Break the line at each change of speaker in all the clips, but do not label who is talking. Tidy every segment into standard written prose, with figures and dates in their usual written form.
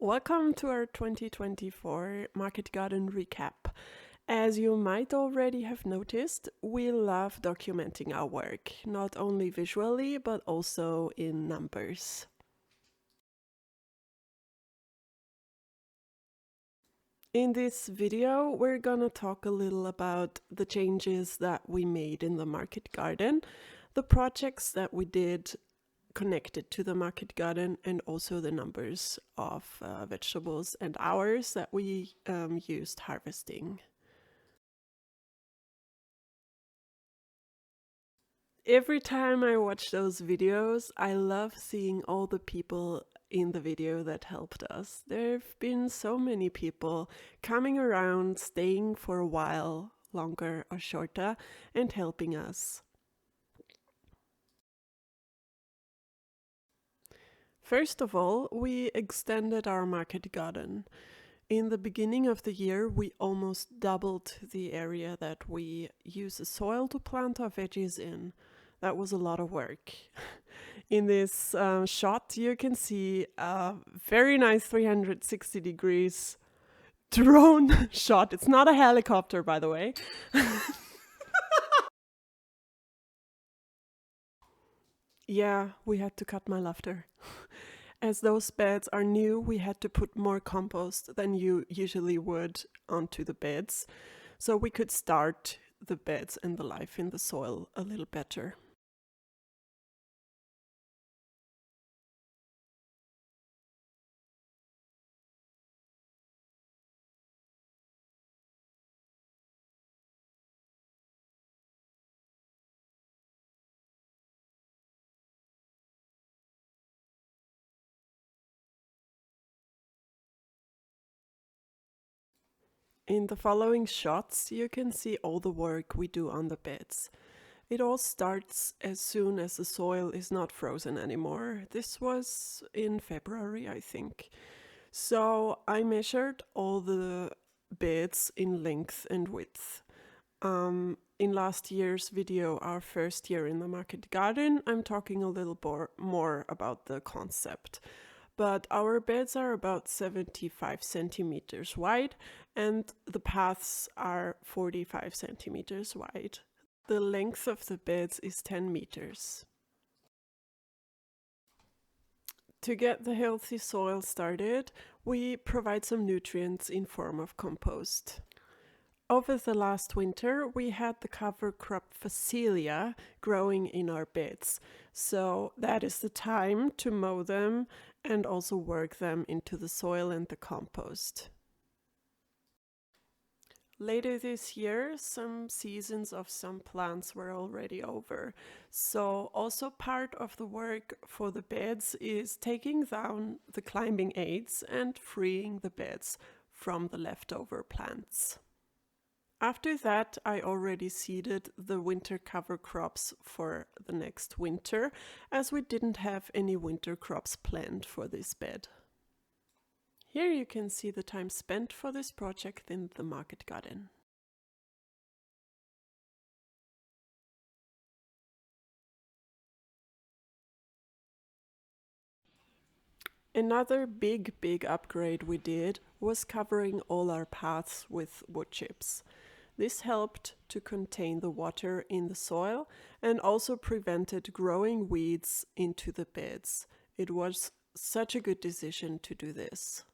Welcome to our 2024 Marketgarden recap. As you might already have noticed, we love documenting our work, not only visually but also in numbers. In this video, we're gonna talk a little about the changes that we made in the Marketgarden, the projects that we did connected to the Marketgarden, and also the numbers of vegetables and hours that we used harvesting. Every time I watch those videos, I love seeing all the people in the video that helped us. There have been so many people coming around, staying for a while, longer or shorter, and helping us. First of all, we extended our Marketgarden. In the beginning of the year, we almost doubled the area that we use as soil to plant our veggies in. That was a lot of work. In this shot, you can see a very nice 360 degrees drone shot. It's not a helicopter, by the way. Yeah, we had to cut my laughter. As those beds are new, we had to put more compost than you usually would onto the beds, so we could start the beds and the life in the soil a little better. In the following shots, you can see all the work we do on the beds. It all starts as soon as the soil is not frozen anymore. This was in February, I think. So I measured all the beds in length and width. In last year's video, our first year in the Marketgarden, I'm talking a little more about the concept. But our beds are about 75 centimeters wide and the paths are 45 centimeters wide. The length of the beds is 10 meters. To get the healthy soil started, we provide some nutrients in form of compost. Over the last winter, we had the cover crop Phacelia growing in our beds, so that is the time to mow them and also work them into the soil and the compost. Later this year, some seasons of some plants were already over, so also part of the work for the beds is taking down the climbing aids and freeing the beds from the leftover plants. After that, I already seeded the winter cover crops for the next winter, as we didn't have any winter crops planned for this bed. Here you can see the time spent for this project in the Marketgarden. Another big upgrade we did was covering all our paths with wood chips. This helped to contain the water in the soil and also prevented growing weeds into the beds. It was such a good decision to do this.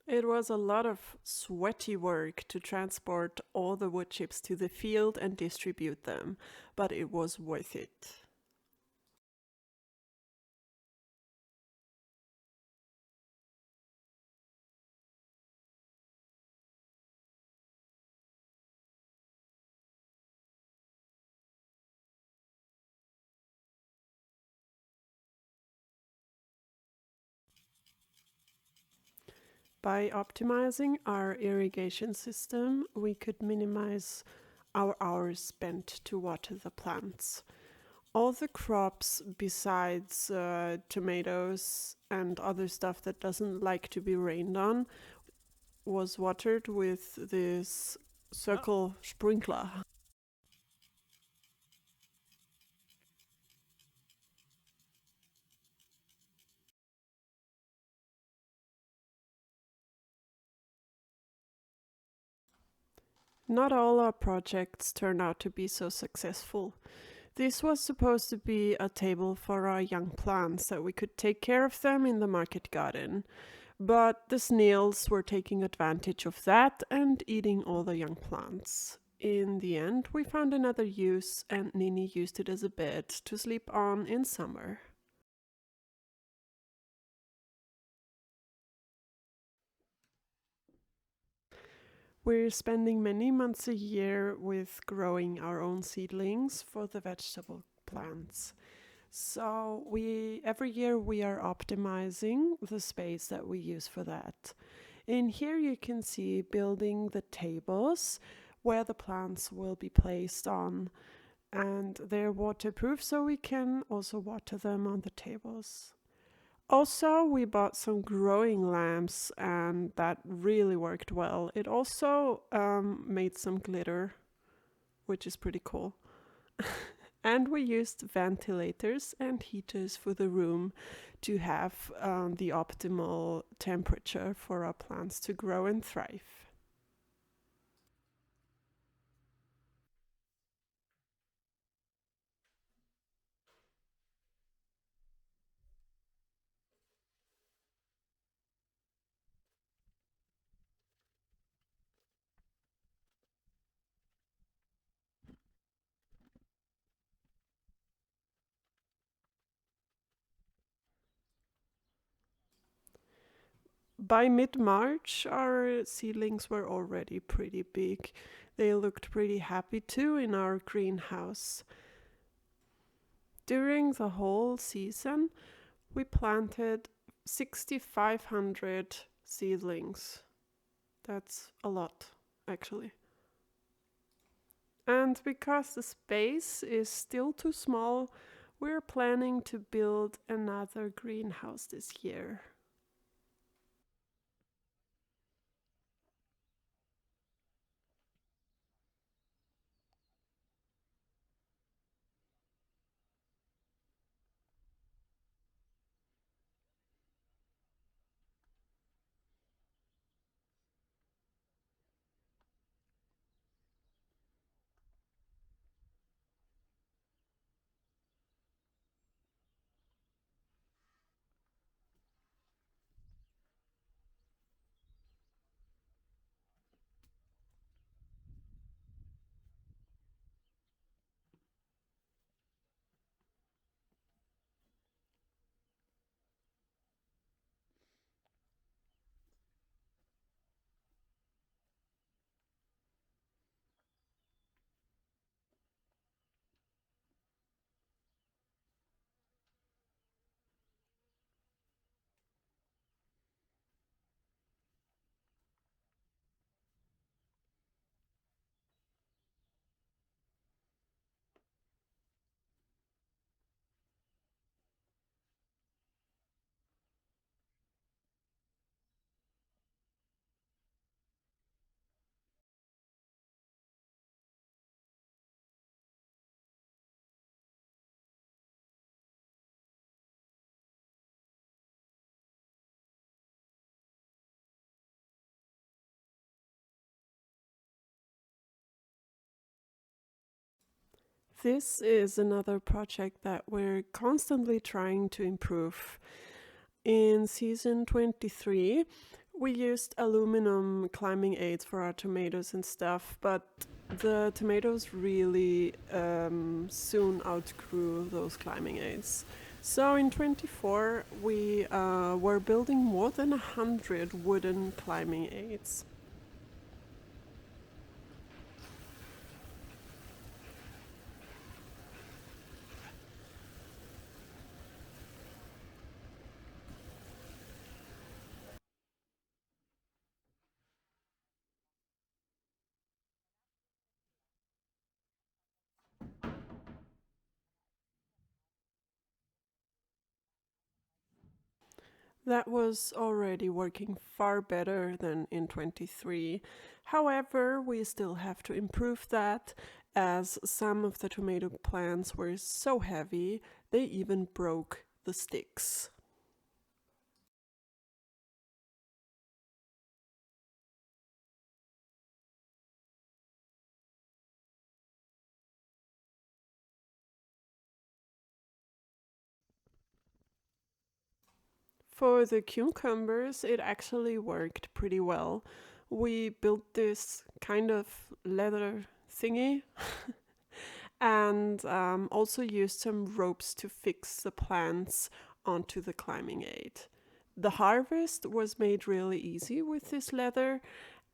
It was a lot of sweaty work to transport all the wood chips to the field and distribute them, but it was worth it. By optimizing our irrigation system, we could minimize our hours spent to water the plants. All the crops besides tomatoes and other stuff that doesn't like to be rained on was watered with this circle sprinkler. Not all our projects turned out to be so successful. This was supposed to be a table for our young plants so we could take care of them in the market garden. But the snails were taking advantage of that and eating all the young plants. In the end, we found another use, and Nini used it as a bed to sleep on in summer. We're spending many months a year with growing our own seedlings for the vegetable plants. So we every year we are optimizing the space that we use for that. In here you can see building the tables where the plants will be placed on, and they're waterproof so we can also water them on the tables. Also, we bought some growing lamps and that really worked well. It also made some glitter, which is pretty cool. And we used ventilators and heaters for the room to have the optimal temperature for our plants to grow and thrive. By mid March, our seedlings were already pretty big. They looked pretty happy too in our greenhouse. During the whole season, we planted 6,500 seedlings. That's a lot, actually. And because the space is still too small, we're planning to build another greenhouse this year. This is another project that we're constantly trying to improve. In season 23, we used aluminum climbing aids for our tomatoes and stuff, but the tomatoes really soon outgrew those climbing aids. So in 24, we were building more than 100 wooden climbing aids. That was already working far better than in 23. However, we still have to improve that as some of the tomato plants were so heavy they even broke the sticks. For the cucumbers, it actually worked pretty well. We built this kind of leather thingy and also used some ropes to fix the plants onto the climbing aid. The harvest was made really easy with this leather,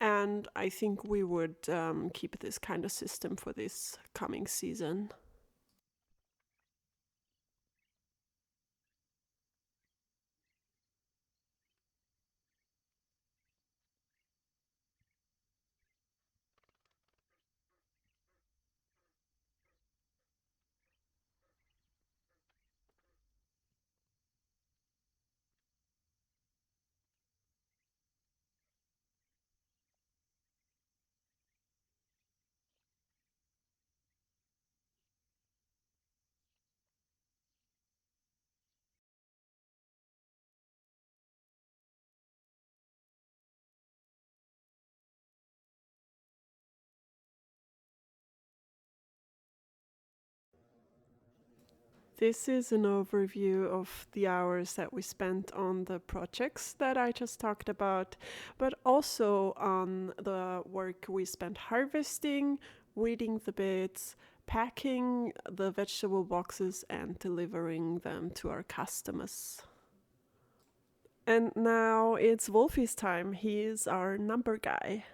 and I think we would keep this kind of system for this coming season. This is an overview of the hours that we spent on the projects that I just talked about, but also on the work we spent harvesting, weeding the beds, packing the vegetable boxes, and delivering them to our customers. And now it's Wolfie's time. He is our number guy.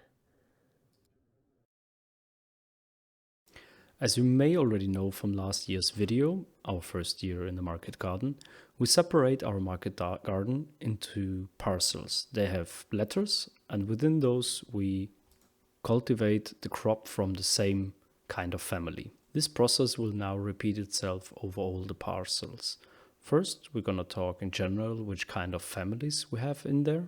As you may already know from last year's video, our first year in the market garden, we separate our market garden into parcels. They have letters, and within those we cultivate the crop from the same kind of family. This process will now repeat itself over all the parcels. First, we're gonna talk in general which kind of families we have in there.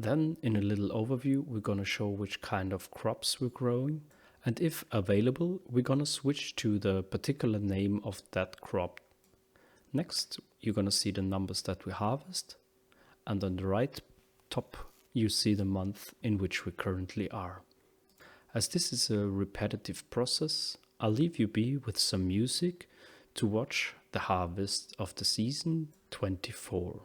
Then, in a little overview, we're gonna show which kind of crops we're growing. And if available, we're gonna switch to the particular name of that crop. Next, you're gonna see the numbers that we harvest. And on the right top, you see the month in which we currently are. As this is a repetitive process, I'll leave you be with some music to watch the harvest of the season 24.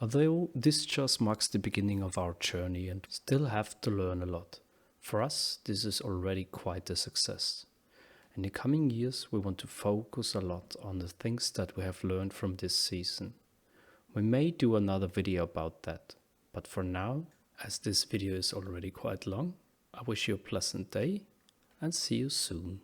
Although this just marks the beginning of our journey and we still have to learn a lot. For us, this is already quite a success. In the coming years, we want to focus a lot on the things that we have learned from this season. We may do another video about that, but for now, as this video is already quite long, I wish you a pleasant day and see you soon.